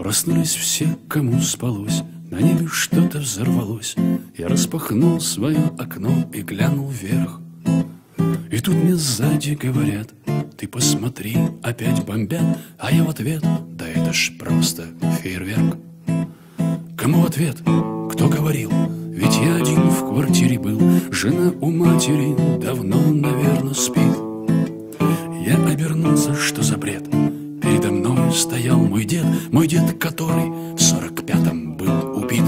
Проснулись все, кому спалось, на небе что-то взорвалось. Я распахнул свое окно и глянул вверх. И тут мне сзади говорят: ты посмотри, опять бомбят. А я в ответ: да это ж просто фейерверк. Кому в ответ? Кто говорил? Ведь я один в квартире был. Жена у матери давно, наверное, спит. Я обернулся, что за бред? Передо мной стоял мой дед, который в 45-м был убит.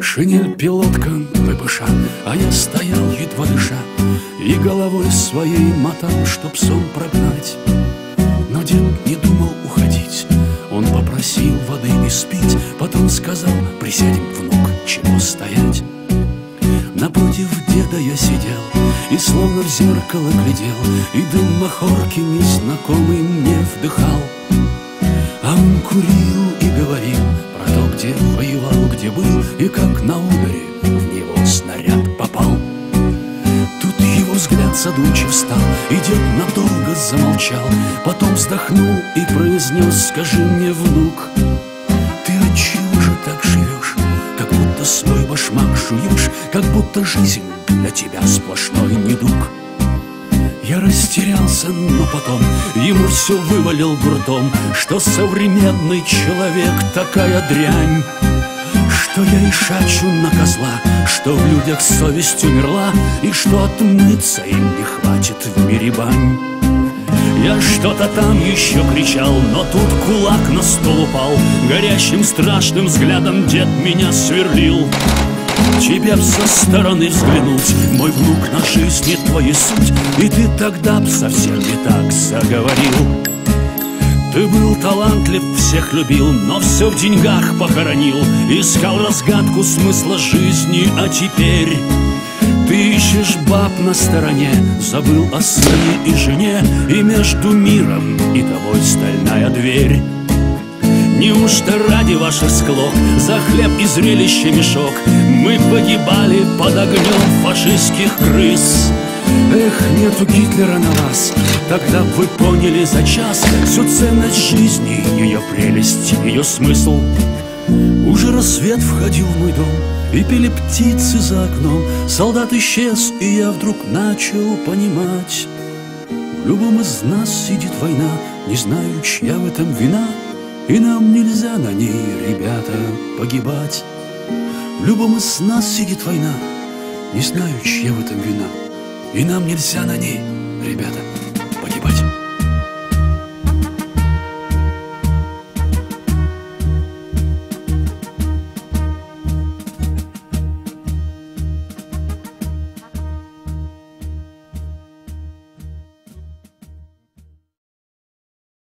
Шинель пилотка ВПШ, а я стоял, едва дыша, и головой своей мотал, чтоб сон прогнать. Но дед не думал уходить, он попросил воды испить, потом сказал: присядем, внук, чего стоять. Напротив деда я сидел и словно в зеркало глядел, и дым махорки незнакомый мне вдыхал. А он курил и говорил про то, где воевал, где был, и как на ударе в него снаряд попал. Тут его взгляд задумчив стал, и дед надолго замолчал, потом вздохнул и произнес: скажи мне, внук, ты отчего же так живешь, как будто свой башмак жуешь, как будто жизнь для тебя сплошной недуг? Я растерялся, но потом ему все вывалил грудом, что современный человек такая дрянь, что я и шачу на козла, что в людях совесть умерла, и что отмыться им не хватит в мире бань. Я что-то там еще кричал, но тут кулак на стол упал, горящим страшным взглядом дед меня сверлил. Тебе б со стороны взглянуть, мой внук, на жизни твоей суть, и ты тогда б совсем не так заговорил. Ты был талантлив, всех любил, но все в деньгах похоронил, искал разгадку смысла жизни, а теперь ты ищешь баб на стороне, забыл о сыне и жене, и между миром и тобой стальная дверь. Неужто ради ваших склок, за хлеб и зрелище мешок, мы погибали под огнем фашистских крыс? Эх, нету Гитлера на вас, тогда б вы поняли за час всю ценность жизни, ее прелесть, ее смысл. Уже рассвет входил в мой дом, и пели птицы за окном. Солдат исчез, и я вдруг начал понимать: в любом из нас сидит война, не знаю, чья в этом вина, и нам нельзя на ней, ребята, погибать. В любом из нас сидит война, не знаю, чья в этом вина, и нам нельзя на ней, ребята, погибать.